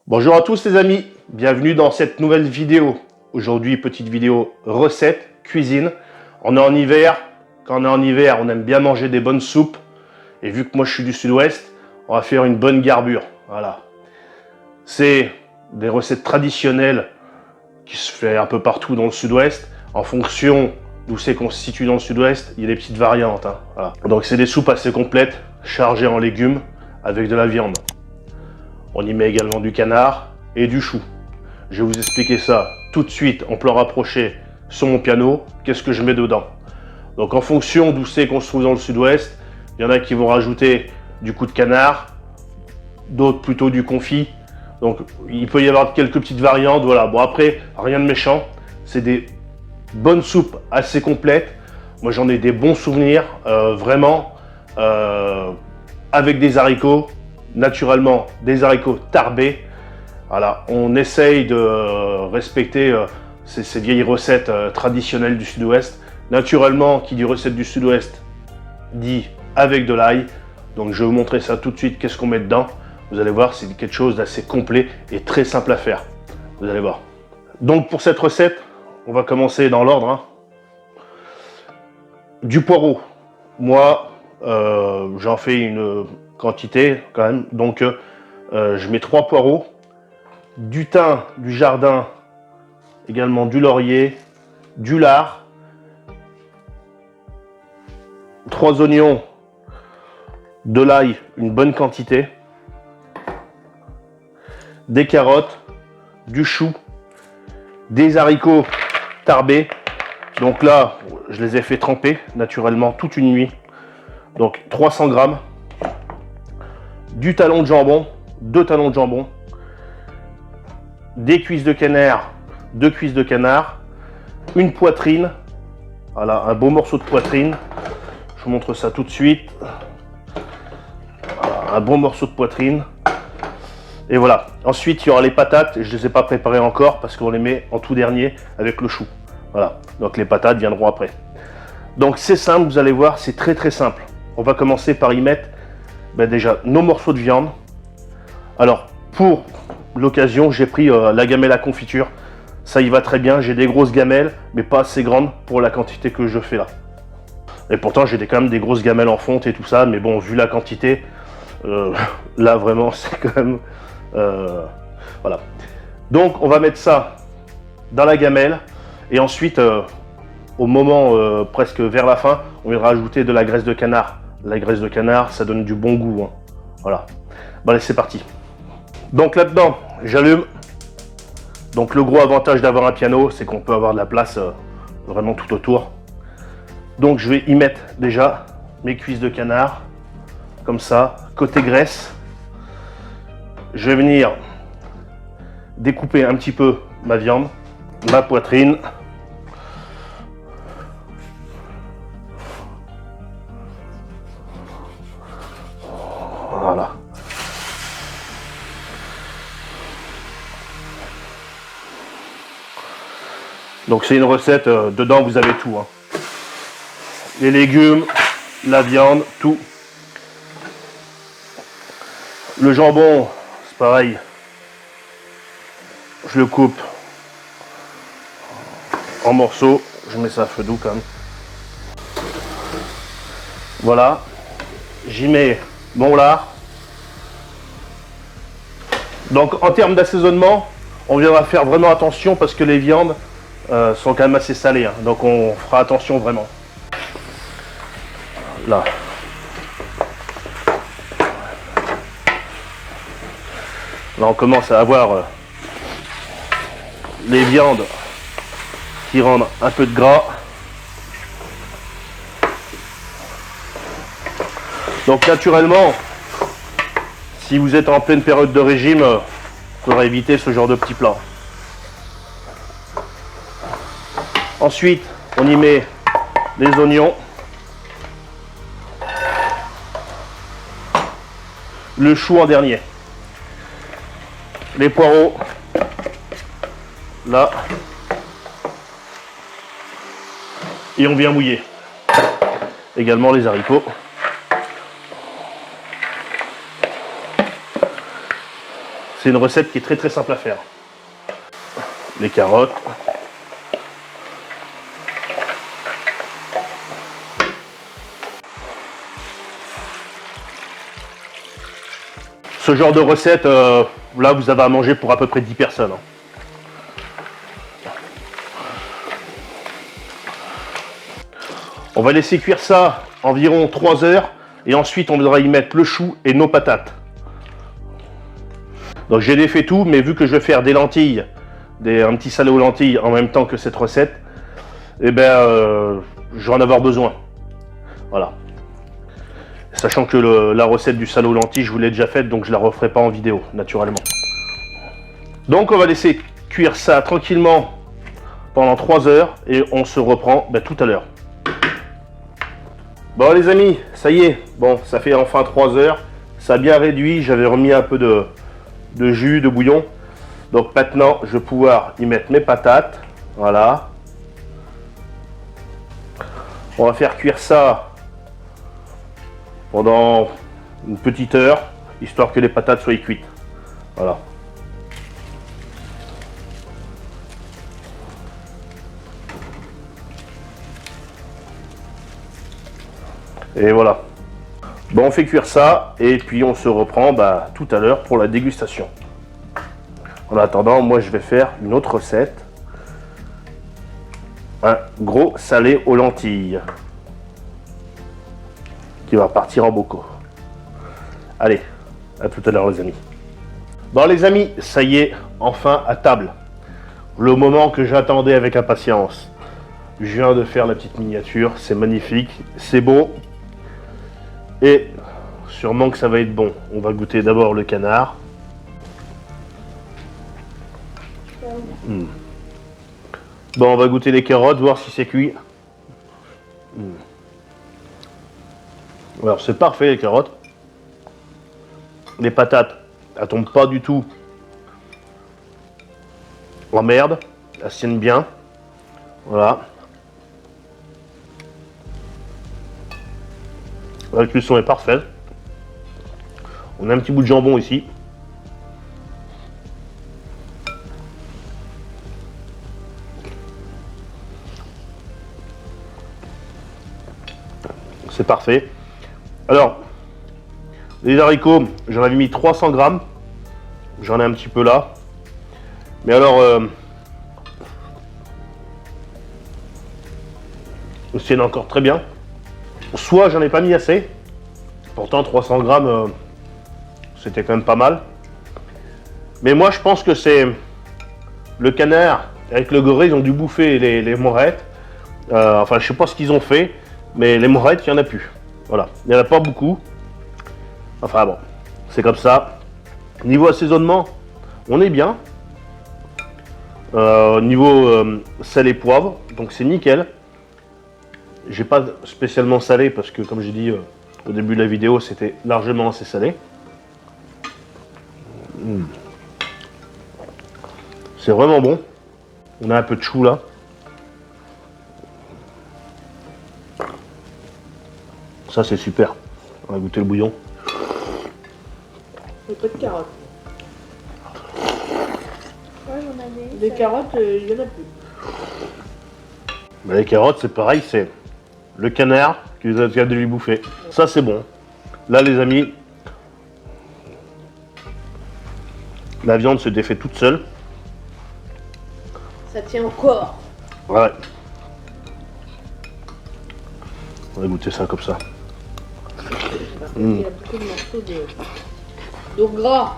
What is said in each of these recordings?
Bonjour à tous les amis, bienvenue dans cette nouvelle vidéo. Aujourd'hui, petite vidéo recette, cuisine. On est en hiver, quand on est en hiver, on aime bien manger des bonnes soupes. Et vu que moi je suis du sud-ouest, on va faire une bonne garbure. Voilà. C'est des recettes traditionnelles qui se fait un peu partout dans le sud-ouest. En fonction d'où c'est qu'on se situe dans le sud-ouest, il y a des petites variantes. Voilà. Donc c'est des soupes assez complètes, chargées en légumes, avec de la viande. On y met également du canard et du chou. Je vais vous expliquer ça tout de suite en plan rapproché sur mon piano. Qu'est-ce que je mets dedans? Donc en fonction d'où c'est qu'on se trouve dans le sud-ouest, il y en a qui vont rajouter du cou de canard, d'autres plutôt du confit. Donc il peut y avoir quelques petites variantes. Voilà. Bon après, rien de méchant. C'est des bonnes soupes assez complètes. Moi j'en ai des bons souvenirs, vraiment, avec des haricots. Naturellement, des haricots tarbés. Voilà, on essaye de respecter ces vieilles recettes traditionnelles du sud-ouest. Naturellement, qui dit recette du sud-ouest dit avec de l'ail. Donc je vais vous montrer ça tout de suite, qu'est-ce qu'on met dedans. Vous allez voir, c'est quelque chose d'assez complet et très simple à faire. Vous allez voir. Donc pour cette recette, on va commencer dans l'ordre. Du poireau. Moi, j'en fais une quantité quand même, donc je mets 3 poireaux, du thym du jardin, également du laurier, du lard, 3 oignons, de l'ail, une bonne quantité, des carottes, du chou, des haricots tarbés. Donc là, je les ai fait tremper naturellement toute une nuit, donc 300 grammes. Du talon de jambon, 2 talons de jambon, des cuisses de canard, 2 cuisses de canard, une poitrine, voilà, un beau morceau de poitrine. Je vous montre ça tout de suite. Voilà, un bon morceau de poitrine. Et voilà. Ensuite, il y aura les patates. Je ne les ai pas préparées encore parce qu'on les met en tout dernier avec le chou. Voilà. Donc les patates viendront après. Donc c'est simple, vous allez voir, c'est très très simple. On va commencer par y mettre déjà nos morceaux de viande. Alors pour l'occasion, j'ai pris la gamelle à confiture. Ça y va très bien. J'ai des grosses gamelles, mais pas assez grandes pour la quantité que je fais là. Et pourtant, j'ai quand même des grosses gamelles en fonte et tout ça. Mais bon, vu la quantité, là vraiment, c'est quand même... voilà. Donc, on va mettre ça dans la gamelle. Et ensuite, au moment presque vers la fin, on va rajouter de la graisse de canard. La graisse de canard, ça donne du bon goût. Voilà. Bon, allez, c'est parti. Donc là-dedans, j'allume. Donc le gros avantage d'avoir un piano, c'est qu'on peut avoir de la place vraiment tout autour. Donc je vais y mettre déjà mes cuisses de canard, comme ça, côté graisse. Je vais venir découper un petit peu ma viande, ma poitrine. Voilà. Donc c'est une recette, dedans vous avez tout. Les légumes, la viande, tout. Le jambon, c'est pareil. Je le coupe en morceaux. Je mets ça à feu doux quand même. Voilà. J'y mets mon lard. Donc en termes d'assaisonnement, on viendra faire vraiment attention parce que les viandes sont quand même assez salées. Donc on fera attention vraiment. Là. Là on commence à avoir les viandes qui rendent un peu de gras. Donc naturellement, si vous êtes en pleine période de régime, il faudra éviter ce genre de petits plats. Ensuite, on y met les oignons, le chou en dernier, les poireaux, là, et on vient mouiller. Également les haricots. C'est une recette qui est très simple à faire. Les carottes. Ce genre de recette, là vous avez à manger pour à peu près 10 personnes. On va laisser cuire ça environ 3 heures et ensuite on devra y mettre le chou et nos patates. Donc j'ai défait tout, mais vu que je vais faire des lentilles, un petit salé aux lentilles en même temps que cette recette, eh ben je vais en avoir besoin. Voilà. Sachant que la recette du salé aux lentilles, je vous l'ai déjà faite, donc je la referai pas en vidéo, naturellement. Donc on va laisser cuire ça tranquillement pendant 3 heures et on se reprend tout à l'heure. Bon les amis, ça y est, bon ça fait enfin 3 heures, ça a bien réduit, j'avais remis un peu de jus, de bouillon. Donc maintenant je vais pouvoir y mettre mes patates, voilà. On va faire cuire ça pendant une petite heure, histoire que les patates soient cuites. Voilà. Et voilà. Bon, on fait cuire ça et puis on se reprend tout à l'heure pour la dégustation. En attendant, moi je vais faire une autre recette. Un gros salé aux lentilles. Qui va partir en bocaux. Allez, à tout à l'heure les amis. Bon les amis, ça y est, enfin à table. Le moment que j'attendais avec impatience. Je viens de faire la petite miniature, c'est magnifique, c'est beau. Et sûrement que ça va être bon. On va goûter d'abord le canard. Bon, on va goûter les carottes, voir si c'est cuit. Alors c'est parfait les carottes. Les patates, elles tombent pas du tout en merde. Elles se tiennent bien. Voilà. La cuisson est parfaite. On a un petit bout de jambon ici. C'est parfait. Alors, les haricots, j'en avais mis 300 grammes. J'en ai un petit peu là. Mais alors, ils tiennent encore très bien. Soit j'en ai pas mis assez. Pourtant, 300 grammes, c'était quand même pas mal. Mais moi, je pense que c'est le canard avec le goré, ils ont dû bouffer les morettes. Enfin, je sais pas ce qu'ils ont fait. Mais les morettes, il n'y en a plus. Voilà, il n'y en a pas beaucoup. Enfin bon, c'est comme ça. Niveau assaisonnement, on est bien. Niveau sel et poivre, donc c'est nickel. J'ai pas spécialement salé parce que comme j'ai dit au début de la vidéo, c'était largement assez salé. C'est vraiment bon. On a un peu de chou là. Ça c'est super. On va goûter le bouillon. Il n'y a pas de carottes. Ouais, j'en avais. Les carottes, il n'y en a plus. Les carottes, c'est pareil, c'est le canard qui nous a de lui bouffer. Ça c'est bon. Là les amis, la viande se défait toute seule. Ça tient encore. Ouais. On va goûter ça comme ça. Il y a beaucoup de morceaux de gras.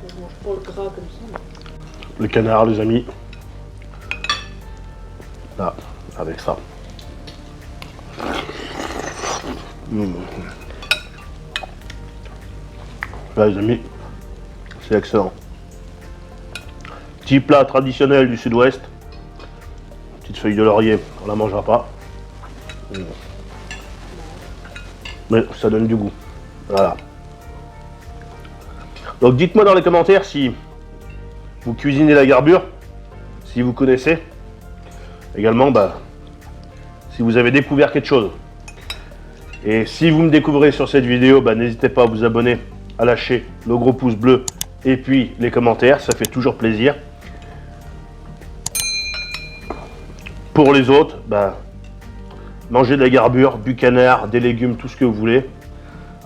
On mange pas le gras comme ça. Le canard, les amis. Là, avec ça. Là, les amis, c'est excellent. Petit plat traditionnel du sud-ouest. Petite feuille de laurier, on la mangera pas. Mais ça donne du goût. Voilà. Donc dites-moi dans les commentaires si vous cuisinez la garbure, si vous connaissez. Également, si vous avez découvert quelque chose. Et si vous me découvrez sur cette vidéo, n'hésitez pas à vous abonner à lâcher le gros pouce bleu et puis les commentaires, ça fait toujours plaisir. Pour les autres, bah, mangez de la garbure, du canard, des légumes, tout ce que vous voulez,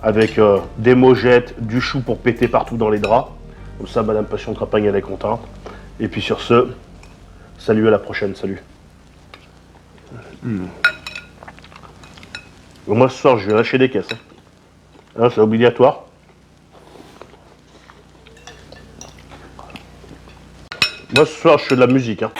avec des mojettes, du chou pour péter partout dans les draps. Comme ça, Madame Passion de Trapagne, elle est contente. Et puis sur ce, salut, à la prochaine, salut. Moi, ce soir, je vais lâcher des caisses. Hein, c'est obligatoire. Moi, ce soir, je fais de la musique. Hein.